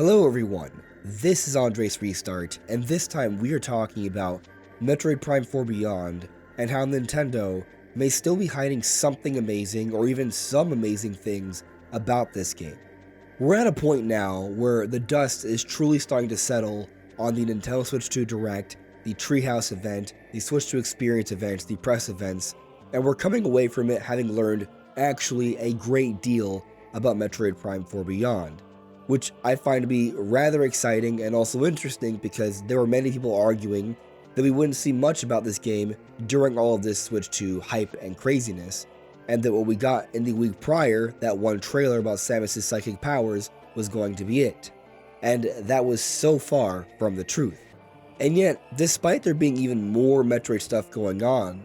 Hello everyone, this is AndresRestart, and this time we are talking about Metroid Prime 4 Beyond and how Nintendo may still be hiding something amazing or even some amazing things about this game. We're at a point now where the dust is truly starting to settle on the Nintendo Switch 2 Direct, the Treehouse event, the Switch 2 Experience events, the press events, and we're coming away from it having learned actually a great deal about Metroid Prime 4 Beyond, which I find to be rather exciting and also interesting because there were many people arguing that we wouldn't see much about this game during all of this Switch 2 hype and craziness, and that what we got in the week prior, that one trailer about Samus's psychic powers, was going to be it. And that was so far from the truth. And yet, despite there being even more Metroid stuff going on,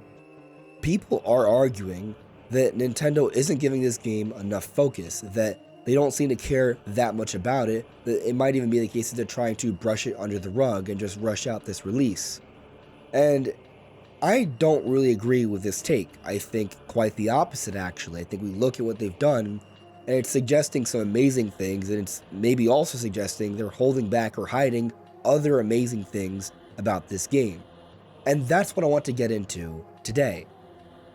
people are arguing that Nintendo isn't giving this game enough focus, that they don't seem to care that much about it, that it might even be the case that they're trying to brush it under the rug and just rush out this release. And I don't really agree with this take. I think quite the opposite, actually. I think we look at what they've done, and it's suggesting some amazing things, and it's maybe also suggesting they're holding back or hiding other amazing things about this game. And that's what I want to get into today.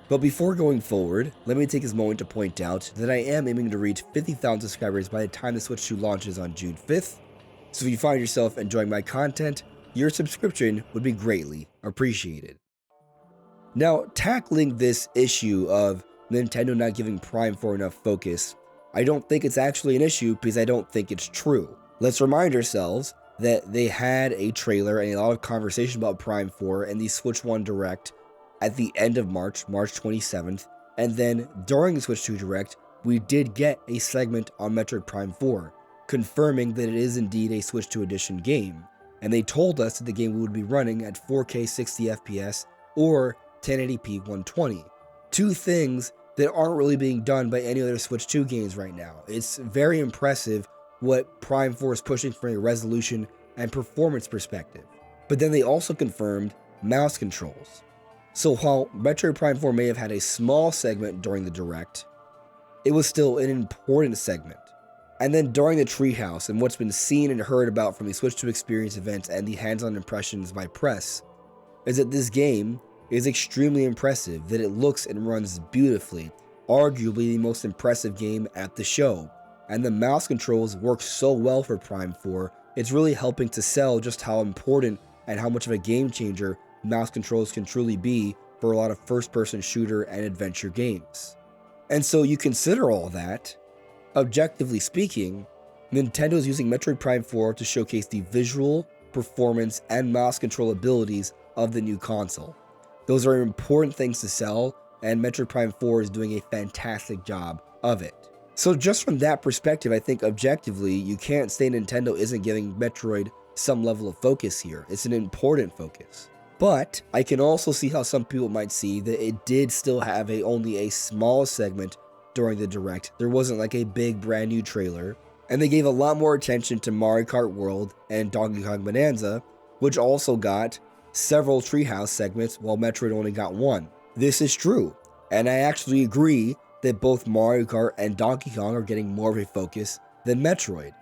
But before going forward, let me take this moment to point out that I am aiming to reach 50,000 subscribers by the time the Switch 2 launches on June 5th, so if you find yourself enjoying my content, your subscription would be greatly appreciated. Now, tackling this issue of Nintendo not giving Prime 4 enough focus, I don't think it's actually an issue because I don't think it's true. Let's remind ourselves that they had a trailer and a lot of conversation about Prime 4 and the Switch 1 Direct at the end of March 27th, and then during the Switch 2 Direct, we did get a segment on Metroid Prime 4, confirming that it is indeed a Switch 2 Edition game, and they told us that the game would be running at 4K 60 FPS or 1080p 120. Two things that aren't really being done by any other Switch 2 games right now. It's very impressive what Prime 4 is pushing from a resolution and performance perspective. But then they also confirmed mouse controls. So while Metroid Prime 4 may have had a small segment during the Direct, it was still an important segment. And then during the Treehouse and what's been seen and heard about from the Switch 2 Experience events and the hands-on impressions by press, is that this game is extremely impressive, that it looks and runs beautifully, arguably the most impressive game at the show. And the mouse controls work so well for Prime 4, it's really helping to sell just how important and how much of a game changer mouse controls can truly be for a lot of first-person shooter and adventure games. And so you consider all that, objectively speaking, Nintendo is using Metroid Prime 4 to showcase the visual, performance, and mouse control abilities of the new console. Those are important things to sell, and Metroid Prime 4 is doing a fantastic job of it. So just from that perspective, I think objectively, you can't say Nintendo isn't giving Metroid some level of focus here. It's an important focus. But I can also see how some people might see that it did still have only a small segment during the Direct. There wasn't like a big brand new trailer. And they gave a lot more attention to Mario Kart World and Donkey Kong Bonanza, which also got several Treehouse segments while Metroid only got one. This is true. And I actually agree that both Mario Kart and Donkey Kong are getting more of a focus than Metroid.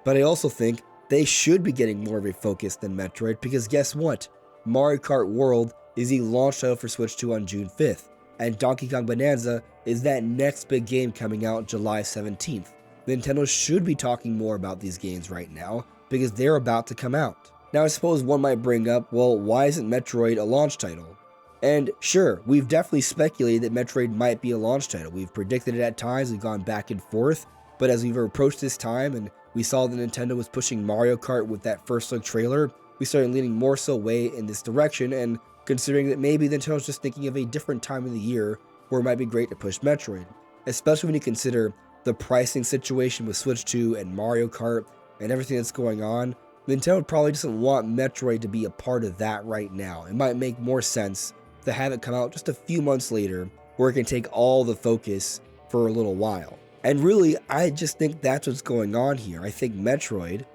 But I also think they should be getting more of a focus than Metroid because guess what? Mario Kart World is the launch title for Switch 2 on June 5th, and Donkey Kong Bonanza is that next big game coming out July 17th. Nintendo should be talking more about these games right now, because they're about to come out. Now I suppose one might bring up, well, why isn't Metroid a launch title? And sure, we've definitely speculated that Metroid might be a launch title. We've predicted it at times, we've gone back and forth, but as we've approached this time and we saw that Nintendo was pushing Mario Kart with that first look trailer, we started leaning more so way in this direction, and considering that maybe Nintendo's just thinking of a different time of the year where it might be great to push Metroid, especially when you consider the pricing situation with Switch 2 and Mario Kart and everything that's going on. Nintendo probably doesn't want Metroid to be a part of that right now. It might make more sense to have it come out just a few months later where it can take all the focus for a little while. And really, I just think that's what's going on here. I think Metroid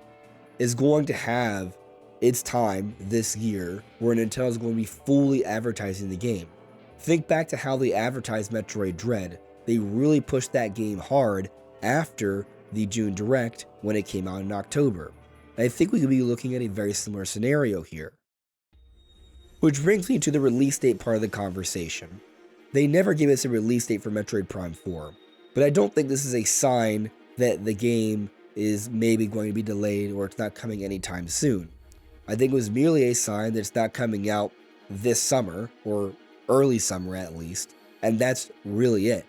is going to have its time this year where Nintendo is going to be fully advertising the game. Think back to how they advertised Metroid Dread. They really pushed that game hard after the June Direct when it came out in October. And I think we could be looking at a very similar scenario here. Which brings me to the release date part of the conversation. They never gave us a release date for Metroid Prime 4, but I don't think this is a sign that the game is maybe going to be delayed or it's not coming anytime soon. I think it was merely a sign that it's not coming out this summer, or early summer at least, and that's really it.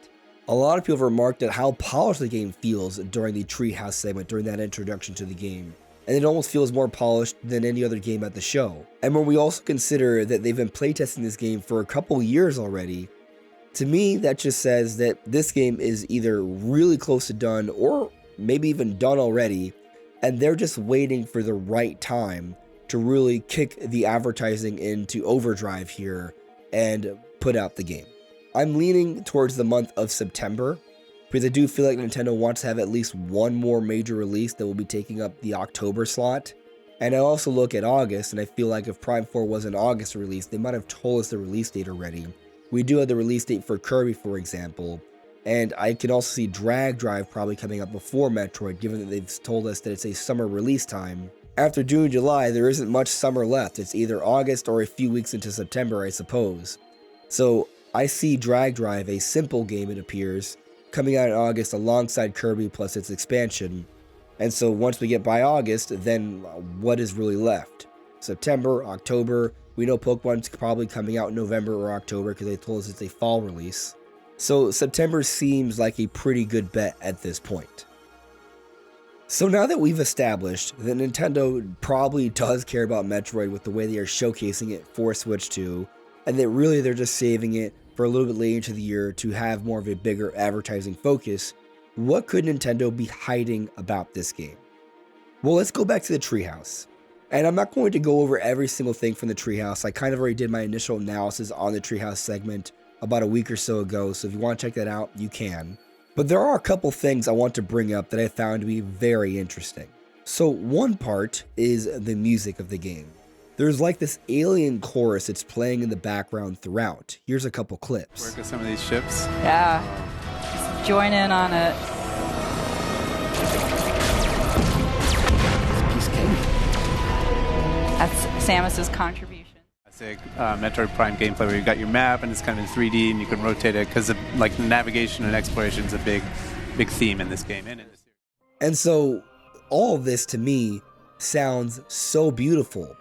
A lot of people have remarked at how polished the game feels during the Treehouse segment, during that introduction to the game, and it almost feels more polished than any other game at the show. And when we also consider that they've been playtesting this game for a couple years already, to me that just says that this game is either really close to done or maybe even done already, and they're just waiting for the right time to really kick the advertising into overdrive here and put out the game. I'm leaning towards the month of September because I do feel like Nintendo wants to have at least one more major release that will be taking up the October slot. And I also look at August, and I feel like if Prime 4 was an August release, they might have told us the release date already. We do have the release date for Kirby, for example, and I can also see Drag Drive probably coming up before Metroid, given that they've told us that it's a summer release time. After June and July, there isn't much summer left. It's either August or a few weeks into September, I suppose. So I see Drag Drive, a simple game it appears, coming out in August alongside Kirby plus its expansion. And so once we get by August, then what is really left? September, October. We know Pokemon's probably coming out in November or October because they told us it's a fall release. So September seems like a pretty good bet at this point. So now that we've established that Nintendo probably does care about Metroid with the way they are showcasing it for Switch 2, and that really they're just saving it for a little bit later into the year to have more of a bigger advertising focus, what could Nintendo be hiding about this game? Well, let's go back to the Treehouse. And I'm not going to go over every single thing from the Treehouse. I kind of already did my initial analysis on the Treehouse segment about a week or so ago, so if you want to check that out, you can. But there are a couple things I want to bring up that I found to be very interesting. So one part is the music of the game. There's like this alien chorus that's playing in the background throughout. Here's a couple clips. Work with some of these ships. Yeah, just join in on it. That's Samus's contribution. Classic Metroid Prime gameplay where you've got your map and it's kind of in 3D and you can rotate it because like navigation and exploration is a big theme in this game. And so all of this to me sounds so beautiful,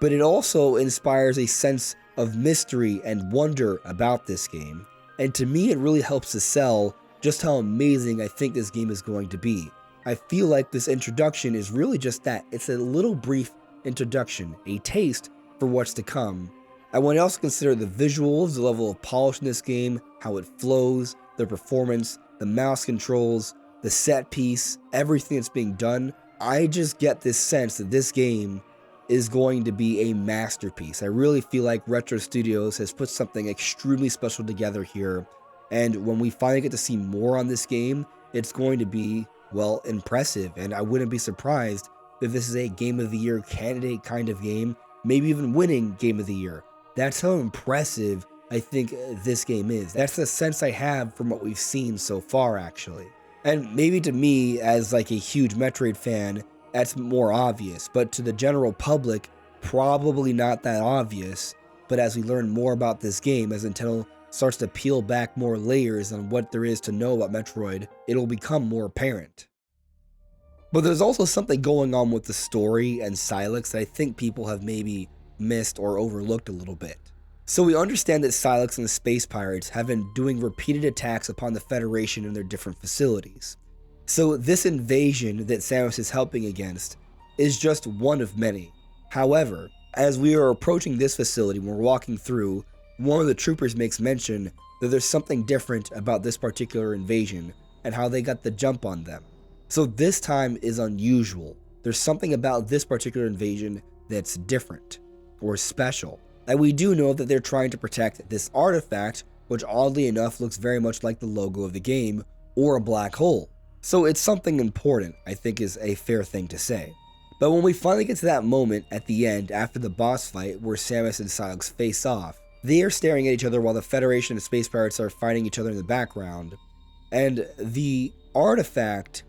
but it also inspires a sense of mystery and wonder about this game. And to me, it really helps to sell just how amazing I think this game is going to be. I feel like this introduction is really just that. It's a little brief introduction, a taste for what's to come. I want to also consider the visuals, the level of polish in this game, how it flows, the performance, the mouse controls, the set piece, everything that's being done. I just get this sense that this game is going to be a masterpiece. I really feel like Retro Studios has put something extremely special together here, and when we finally get to see more on this game, it's going to be, well, impressive, and I wouldn't be surprised if this is a Game of the Year candidate kind of game, maybe even winning Game of the Year. That's how impressive I think this game is. That's the sense I have from what we've seen so far, actually. And maybe to me, as like a huge Metroid fan, that's more obvious, but to the general public, probably not that obvious. But as we learn more about this game, as Nintendo starts to peel back more layers on what there is to know about Metroid, it'll become more apparent. But there's also something going on with the story and Sylux that I think people have maybe missed or overlooked a little bit. So we understand that Sylux and the Space Pirates have been doing repeated attacks upon the Federation in their different facilities. So this invasion that Samus is helping against is just one of many. However, as we are approaching this facility when we're walking through, one of the troopers makes mention that there's something different about this particular invasion and how they got the jump on them. So this time is unusual. There's something about this particular invasion that's different or special. And we do know that they're trying to protect this artifact, which oddly enough looks very much like the logo of the game, or a black hole. So it's something important, I think is a fair thing to say. But when we finally get to that moment at the end after the boss fight where Samus and Sylux face off, they are staring at each other while the Federation and Space Pirates are fighting each other in the background. And the artifact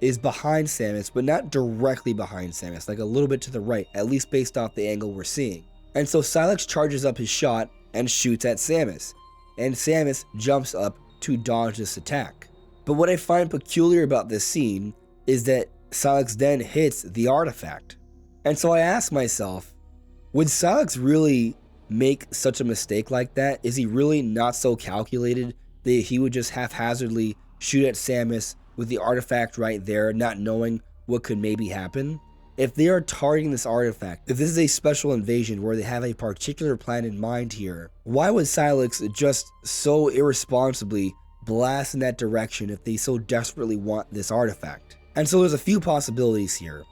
is behind Samus, but not directly behind Samus, like a little bit to the right, at least based off the angle we're seeing. And so Sylux charges up his shot and shoots at Samus, and Samus jumps up to dodge this attack. But what I find peculiar about this scene is that Sylux then hits the artifact. And so I ask myself, would Sylux really make such a mistake like that? Is he really not so calculated that he would just haphazardly shoot at Samus with the artifact right there, not knowing what could maybe happen? If they are targeting this artifact, if this is a special invasion where they have a particular plan in mind here, why would Sylux just so irresponsibly blast in that direction if they so desperately want this artifact? And so there's a few possibilities here.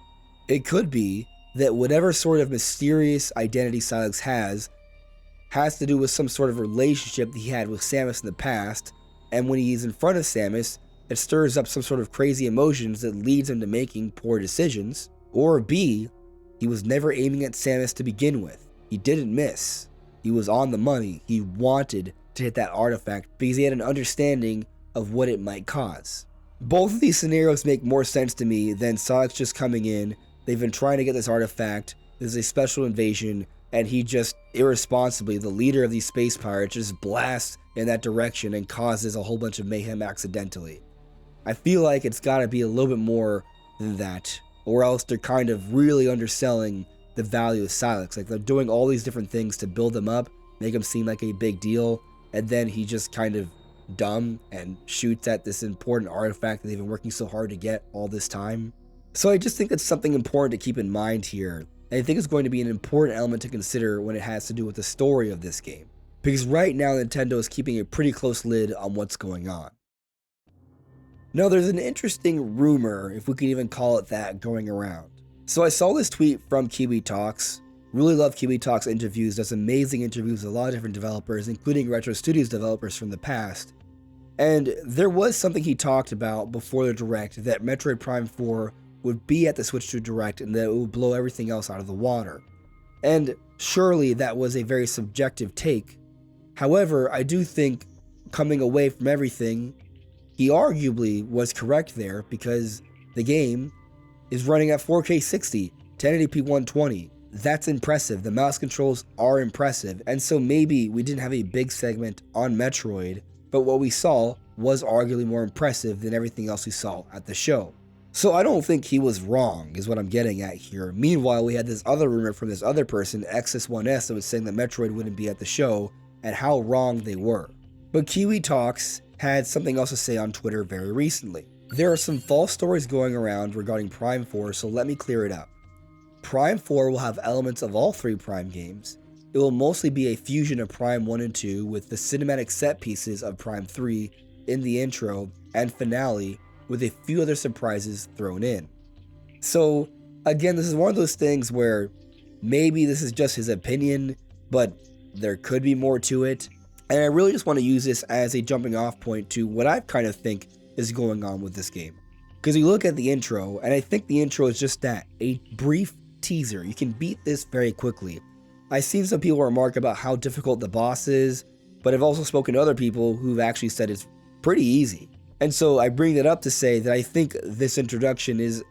It could be that whatever sort of mysterious identity Sylux has to do with some sort of relationship that he had with Samus in the past, and when he's in front of Samus, it stirs up some sort of crazy emotions that leads him to making poor decisions. Or B, he was never aiming at Samus to begin with. He didn't miss. He was on the money. He wanted to hit that artifact because he had an understanding of what it might cause. Both of these scenarios make more sense to me than Sylux just coming in. They've been trying to get this artifact. There's a special invasion, and he just irresponsibly, the leader of these space pirates, just blasts in that direction and causes a whole bunch of mayhem accidentally. I feel like it's got to be a little bit more than that, or else they're kind of really underselling the value of Sylux. Like, they're doing all these different things to build him up, make him seem like a big deal, and then he just kind of dumb and shoots at this important artifact that they've been working so hard to get all this time. So I just think that's something important to keep in mind here. And I think it's going to be an important element to consider when it has to do with the story of this game. Because right now Nintendo is keeping a pretty close lid on what's going on. Now there's an interesting rumor, if we could even call it that, going around. So I saw this tweet from Kiwi Talks. Really love Kiwi Talks interviews, does amazing interviews with a lot of different developers, including Retro Studios developers from the past. And there was something he talked about before the Direct, that Metroid Prime 4 would be at the Switch 2 Direct and that it would blow everything else out of the water. And surely that was a very subjective take. However, I do think, coming away from everything, he arguably was correct there, because the game is running at 4K 60, 1080p 120. That's impressive. The mouse controls are impressive. And so maybe we didn't have a big segment on Metroid, but what we saw was arguably more impressive than everything else we saw at the show. So I don't think he was wrong, is what I'm getting at here. Meanwhile, we had this other rumor from this other person, XS1S, that was saying that Metroid wouldn't be at the show, and how wrong they were. But Kiwi Talks had something else to say on Twitter very recently. There are some false stories going around regarding Prime 4, so let me clear it up. Prime 4 will have elements of all three Prime games. It will mostly be a fusion of Prime 1 and 2 with the cinematic set pieces of Prime 3 in the intro and finale, with a few other surprises thrown in. So again, this is one of those things where maybe this is just his opinion, but there could be more to it. And I really just want to use this as a jumping off point to what I kind of think is going on with this game. Because you look at the intro, and I think the intro is just that, a brief teaser. You can beat this very quickly. I've seen some people remark about how difficult the boss is, but I've also spoken to other people who've actually said it's pretty easy. And so I bring that up to say that I think this introduction is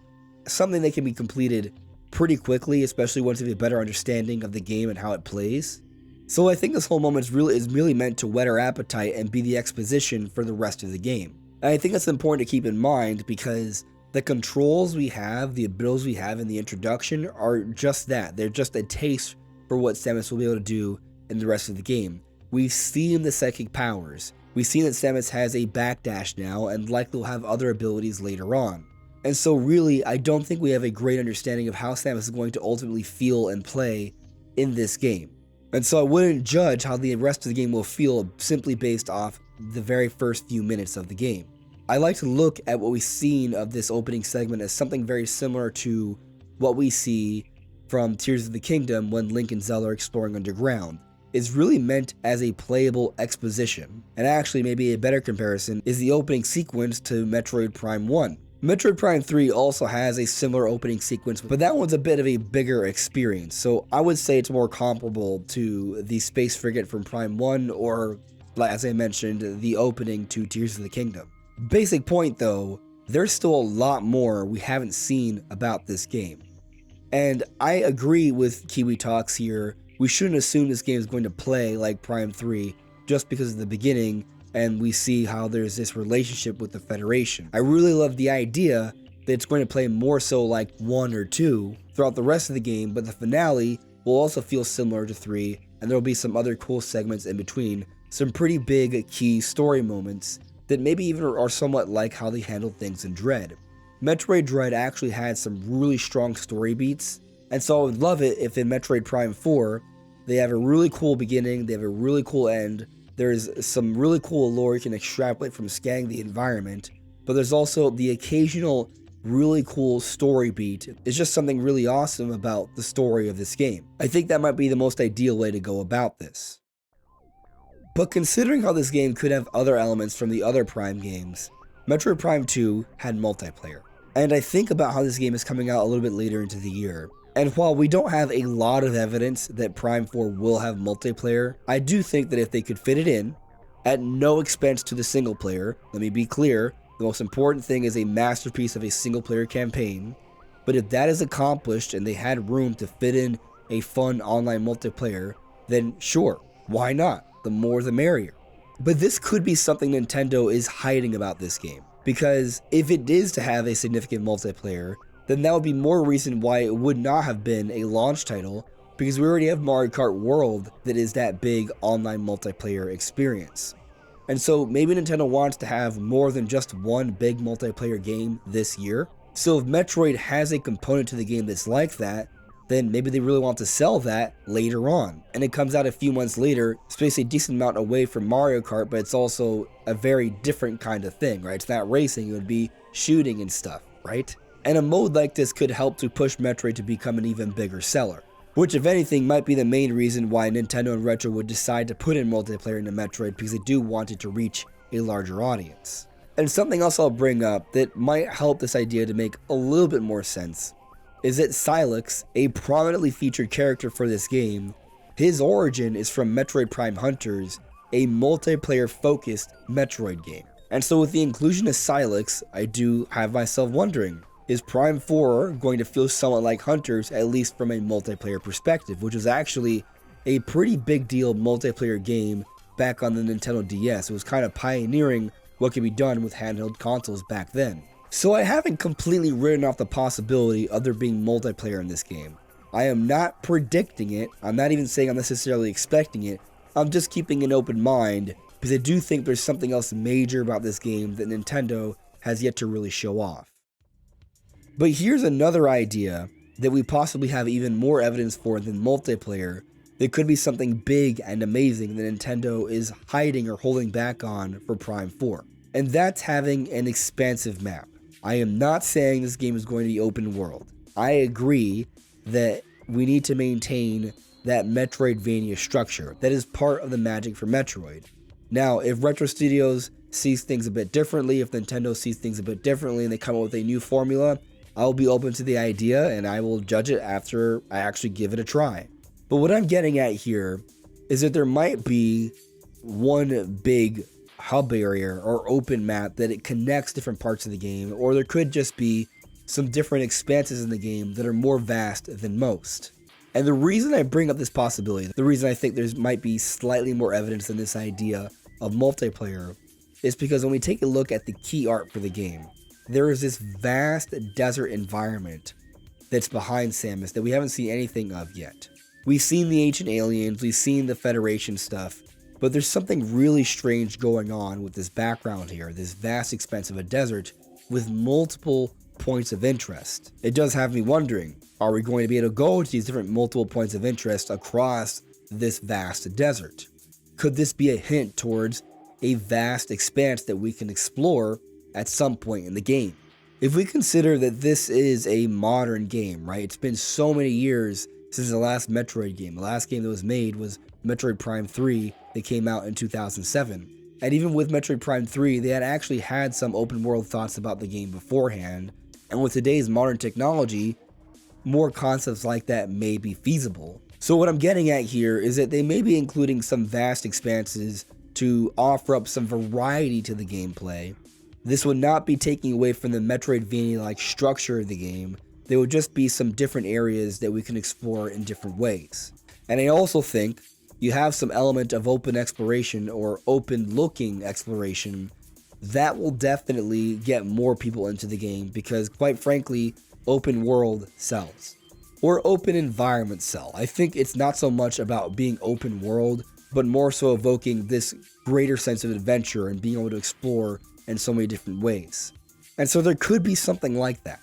something that can be completed pretty quickly, especially once you have a better understanding of the game and how it plays. So I think this whole moment is really meant to whet our appetite and be the exposition for the rest of the game. And I think that's important to keep in mind, because the controls we have, the abilities we have in the introduction are just that. They're just a taste for what Samus will be able to do in the rest of the game. We've seen the psychic powers. We've seen that Samus has a backdash now, and likely will have other abilities later on. And so really, I don't think we have a great understanding of how Samus is going to ultimately feel and play in this game. And so I wouldn't judge how the rest of the game will feel simply based off the very first few minutes of the game. I like to look at what we've seen of this opening segment as something very similar to what we see from Tears of the Kingdom when Link and Zelda are exploring underground. It's really meant as a playable exposition, and actually maybe a better comparison is the opening sequence to Metroid Prime 1. Metroid Prime 3 also has a similar opening sequence, but that one's a bit of a bigger experience, so I would say it's more comparable to the Space Frigate from Prime 1, or, as I mentioned, the opening to Tears of the Kingdom. Basic point though, there's still a lot more we haven't seen about this game. And I agree with Kiwi Talks here. We shouldn't assume this game is going to play like Prime 3 just because of the beginning and we see how there's this relationship with the Federation. I really love the idea that it's going to play more so like 1 or 2 throughout the rest of the game, but the finale will also feel similar to 3, and there will be some other cool segments in between, some pretty big key story moments that maybe even are somewhat like how they handled things in Dread. Metroid Dread actually had some really strong story beats, and so I would love it if in Metroid Prime 4, they have a really cool beginning, they have a really cool end, there's some really cool lore you can extrapolate from scanning the environment, but there's also the occasional really cool story beat. It's just something really awesome about the story of this game. I think that might be the most ideal way to go about this. But considering how this game could have other elements from the other Prime games, Metroid Prime 2 had multiplayer. And I think about how this game is coming out a little bit later into the year. And while we don't have a lot of evidence that Prime 4 will have multiplayer, I do think that if they could fit it in, at no expense to the single player, let me be clear, the most important thing is a masterpiece of a single player campaign, but if that is accomplished and they had room to fit in a fun online multiplayer, then sure, why not? The more the merrier. But this could be something Nintendo is hiding about this game, because if it is to have a significant multiplayer, then that would be more reason why it would not have been a launch title, because we already have Mario Kart World that is that big online multiplayer experience. And so maybe Nintendo wants to have more than just one big multiplayer game this year. So if Metroid has a component to the game that's like that, then maybe they really want to sell that later on. And it comes out a few months later, it's a decent amount away from Mario Kart, but it's also a very different kind of thing, right? It's not racing, it would be shooting and stuff, right? And a mode like this could help to push Metroid to become an even bigger seller. Which, if anything, might be the main reason why Nintendo and Retro would decide to put in multiplayer into Metroid, because they do want it to reach a larger audience. And something else I'll bring up that might help this idea to make a little bit more sense is that Sylux, a prominently featured character for this game, his origin is from Metroid Prime Hunters, a multiplayer-focused Metroid game. And so with the inclusion of Sylux, I do have myself wondering, is Prime 4 going to feel somewhat like Hunters, at least from a multiplayer perspective, which was actually a pretty big deal multiplayer game back on the Nintendo DS. It was kind of pioneering what could be done with handheld consoles back then. So I haven't completely written off the possibility of there being multiplayer in this game. I am not predicting it, I'm not even saying I'm necessarily expecting it, I'm just keeping an open mind, because I do think there's something else major about this game that Nintendo has yet to really show off. But here's another idea that we possibly have even more evidence for than multiplayer that could be something big and amazing that Nintendo is hiding or holding back on for Prime 4. And that's having an expansive map. I am not saying this game is going to be open world. I agree that we need to maintain that Metroidvania structure. That is part of the magic for Metroid. Now, if Retro Studios sees things a bit differently, if Nintendo sees things a bit differently and they come up with a new formula, I'll be open to the idea and I will judge it after I actually give it a try. But what I'm getting at here is that there might be one big hub area or open map that it connects different parts of the game, or there could just be some different expanses in the game that are more vast than most. And the reason I bring up this possibility, the reason I think there might be slightly more evidence than this idea of multiplayer, is because when we take a look at the key art for the game, there is this vast desert environment that's behind Samus that we haven't seen anything of yet. We've seen the ancient aliens, we've seen the Federation stuff, but there's something really strange going on with this background here, this vast expanse of a desert with multiple points of interest. It does have me wondering, are we going to be able to go to these different multiple points of interest across this vast desert? Could this be a hint towards a vast expanse that we can explore at some point in the game? If we consider that this is a modern game, right? It's been so many years since the last Metroid game. The last game that was made was Metroid Prime 3 that came out in 2007. And even with Metroid Prime 3, they had actually had some open world thoughts about the game beforehand. And with today's modern technology, more concepts like that may be feasible. So what I'm getting at here is that they may be including some vast expanses to offer up some variety to the gameplay, This would not be taking away from the Metroidvania-like structure of the game. There would just be some different areas that we can explore in different ways. And I also think you have some element of open exploration or open-looking exploration that will definitely get more people into the game because, quite frankly, open world sells. Or open environment sell. I think it's not so much about being open world, but more so evoking this greater sense of adventure and being able to explore in so many different ways. And so there could be something like that.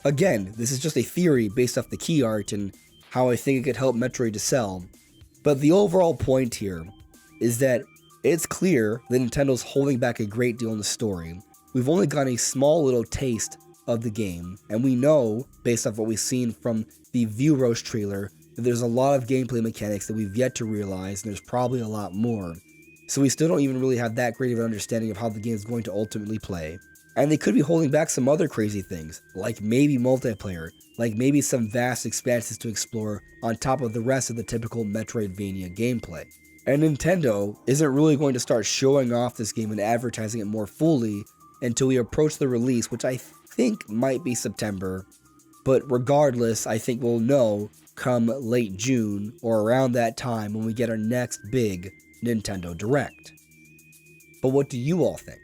Again, this is just a theory based off the key art and how I think it could help Metroid to sell, but the overall point here is that it's clear that Nintendo's holding back a great deal in the story. We've only gotten a small little taste of the game, and we know, based off what we've seen from the View Roast trailer, that there's a lot of gameplay mechanics that we've yet to realize, and there's probably a lot more. So we still don't even really have that great of an understanding of how the game is going to ultimately play. And they could be holding back some other crazy things, like maybe multiplayer, like maybe some vast expanses to explore on top of the rest of the typical Metroidvania gameplay. And Nintendo isn't really going to start showing off this game and advertising it more fully until we approach the release, which I think might be September. But regardless, I think we'll know come late June or around that time when we get our next big Nintendo Direct. But what do you all think?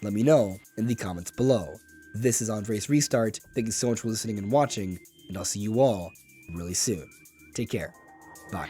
Let me know in the comments below. This is AndresRestart. Thank you so much for listening and watching, and I'll see you all really soon. Take care. Bye.